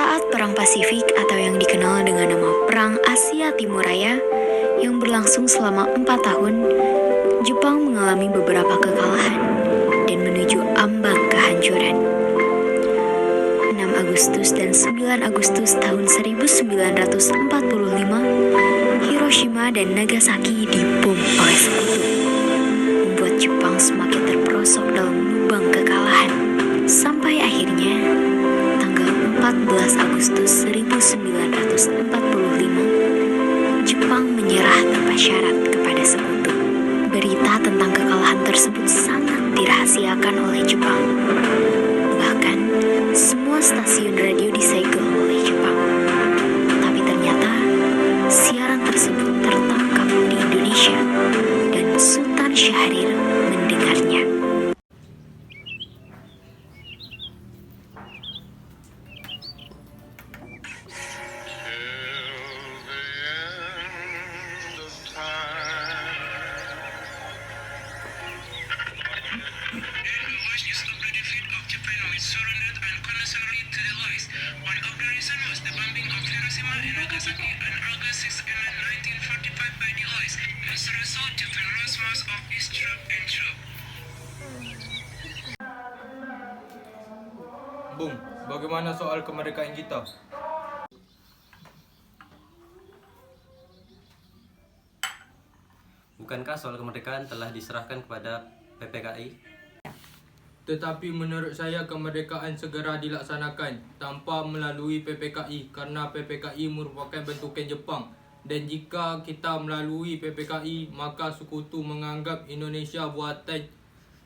Saat Perang Pasifik atau yang dikenal dengan nama Perang Asia Timur Raya yang berlangsung selama 4 tahun, Jepang mengalami beberapa kekalahan dan menuju ambang kehancuran. 6 Agustus dan 9 Agustus tahun 1945, Hiroshima dan Nagasaki dibom oleh sekutu, membuat Jepang semakin terperosok dalam lubang kekalahan. Sampai akhirnya, tanggal 14 Agustus 1945, Jepang menyerah tanpa syarat kepada sekutu. Berita tentang kekalahan tersebut sangat dirahasiakan oleh Jepang. Bahkan, semua stasiun radio disegel oleh Jepang. Tapi ternyata, siaran tersebut tertangkap di Indonesia dan Sultan Syahrir mendengarnya. Bung, bagaimana soal kemerdekaan kita? Bukankah soal kemerdekaan telah diserahkan kepada PPKI? Tetapi menurut saya kemerdekaan segera dilaksanakan tanpa melalui PPKI karena PPKI merupakan bentukan Jepang. Dan jika kita melalui PPKI, maka sekutu menganggap Indonesia buatan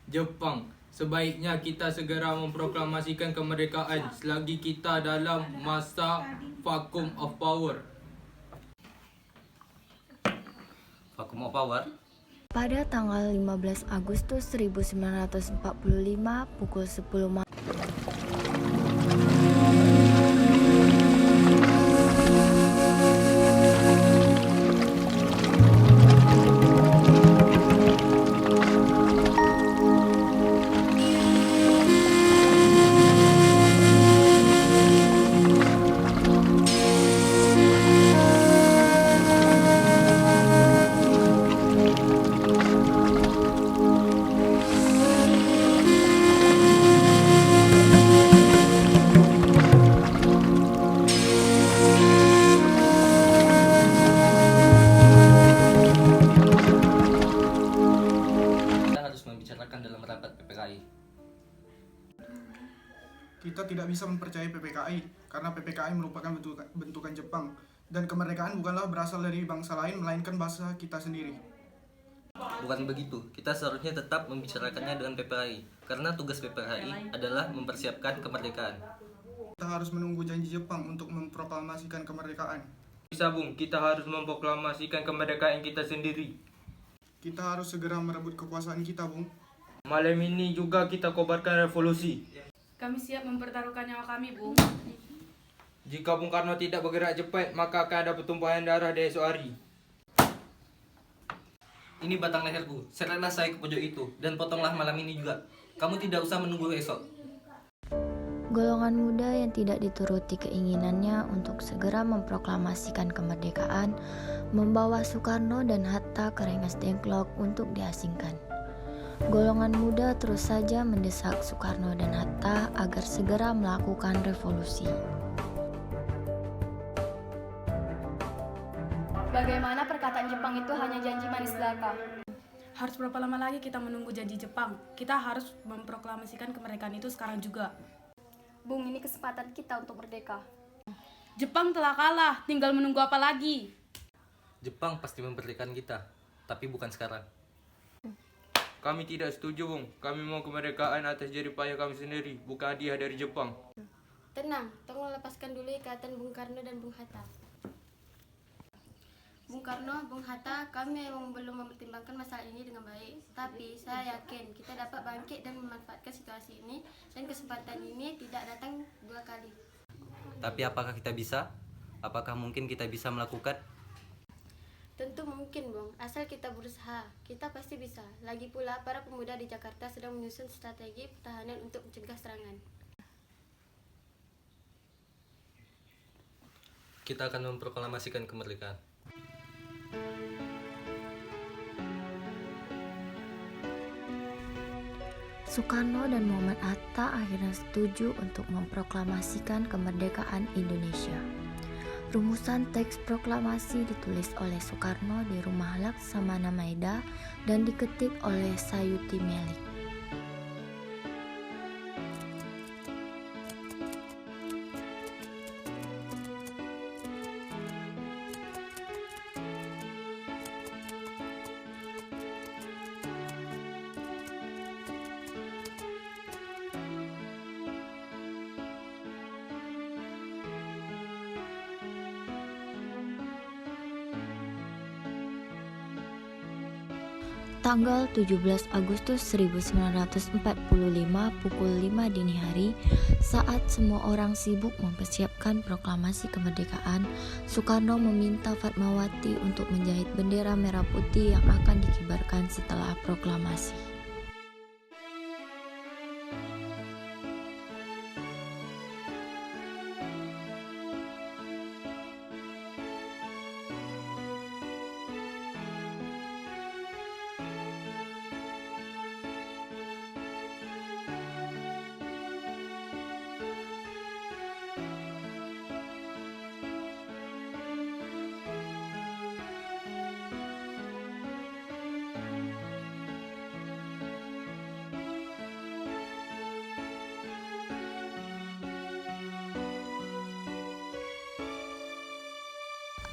Jepang. Sebaiknya kita segera memproklamasikan kemerdekaan selagi kita dalam masa vacuum of power. Vacuum of power? Pada tanggal 15 Agustus 1945 pukul 10 malam. Kita tidak bisa mempercayai PPKI karena PPKI merupakan bentukan Jepang dan kemerdekaan bukanlah berasal dari bangsa lain melainkan bangsa kita sendiri. Bukan begitu, kita seharusnya tetap membicarakannya dengan PPKI karena tugas PPKI adalah mempersiapkan kemerdekaan. Kita harus menunggu janji Jepang untuk memproklamasikan kemerdekaan. Bisa Bung, kita harus memproklamasikan kemerdekaan kita sendiri. Kita harus segera merebut kekuasaan kita, Bung. Malam ini juga kita kobarkan revolusi. Kami siap mempertaruhkan nyawa kami, Bung. Jika Bung Karno tidak bergerak cepat, maka akan ada pertumpahan darah di esok hari. Ini batang leherku, seretlah saya ke pojok itu dan potonglah malam ini juga. Kamu tidak usah menunggu esok. Golongan muda yang tidak dituruti keinginannya untuk segera memproklamasikan kemerdekaan membawa Soekarno dan Hatta ke Rengas Dengklok untuk diasingkan. Golongan muda terus saja mendesak Soekarno dan Hatta agar segera melakukan revolusi. Bagaimana perkataan Jepang itu hanya janji manis belaka? Harus berapa lama lagi kita menunggu janji Jepang? Kita harus memproklamasikan kemerdekaan itu sekarang juga. Bung, ini kesempatan kita untuk merdeka. Jepang telah kalah, tinggal menunggu apa lagi? Jepang pasti memerdekakan kita, tapi bukan sekarang. Kami tidak setuju, Bung. Kami mau kemerdekaan atas jerih payah kami sendiri, bukan hadiah dari Jepang. Tenang, tolong lepaskan dulu ikatan Bung Karno dan Bung Hatta. Bung Karno, Bung Hatta, kami memang belum mempertimbangkan masalah ini dengan baik. Tapi saya yakin kita dapat bangkit dan memanfaatkan situasi ini, dan kesempatan ini tidak datang dua kali. Tapi apakah kita bisa? Apakah mungkin kita bisa melakukan? Tentu mungkin, Bung. Asal kita berusaha, kita pasti bisa. Lagi pula, para pemuda di Jakarta sedang menyusun strategi pertahanan untuk mencegah serangan. kita akan memproklamasikan kemerdekaan. Soekarno dan Muhammad Hatta akhirnya setuju untuk memproklamasikan kemerdekaan Indonesia. Rumusan teks proklamasi ditulis oleh Soekarno di Rumah Laksamana Maeda dan diketik oleh Sayuti Melik. Tanggal 17 Agustus 1945 pukul 5 dini hari, saat semua orang sibuk mempersiapkan proklamasi kemerdekaan, Soekarno meminta Fatmawati untuk menjahit bendera merah putih yang akan dikibarkan setelah proklamasi.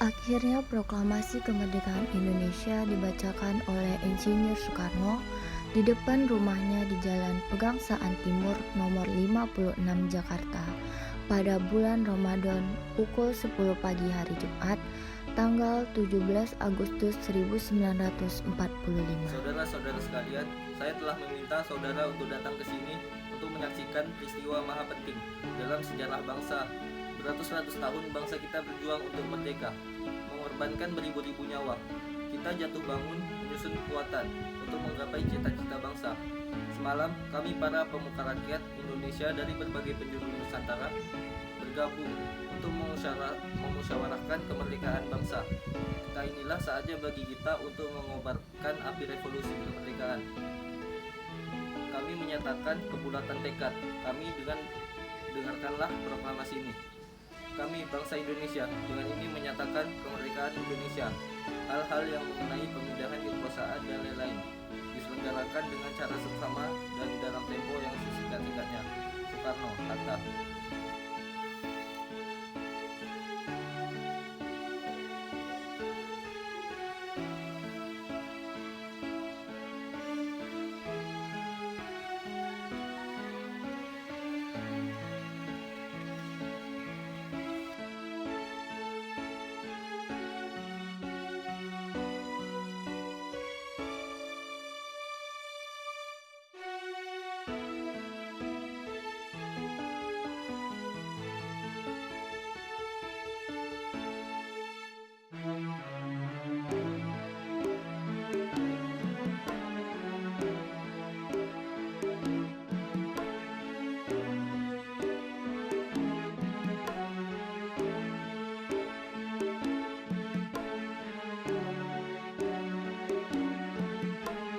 Akhirnya proklamasi kemerdekaan Indonesia dibacakan oleh Insinyur Soekarno di depan rumahnya di Jalan Pegangsaan Timur nomor 56 Jakarta pada bulan Ramadan pukul 10 pagi hari Jumat tanggal 17 Agustus 1945. Saudara-saudara sekalian, saya telah meminta saudara untuk datang ke sini untuk menyaksikan peristiwa maha penting dalam sejarah bangsa. Beratus-ratus tahun bangsa kita berjuang untuk merdeka, mengorbankan beribu-ribu nyawa. Kita jatuh bangun menyusun kekuatan untuk menggapai cita-cita bangsa. Semalam kami para pemuka rakyat Indonesia dari berbagai penjuru Nusantara bergabung untuk memusyawarahkan kemerdekaan bangsa. Kali inilah saatnya bagi kita untuk mengobarkan api revolusi kemerdekaan. Kami menyatakan kebulatan tekad kami dengan dengarkanlah proklamasi ini. Kami bangsa Indonesia dengan ini menyatakan kemerdekaan Indonesia. Hal-hal yang mengenai pemindahan kekuasaan dan lain-lain diselenggarakan dengan cara seksama dan dalam tempo yang sesingkat-singkatnya. Soekarno, Hatta.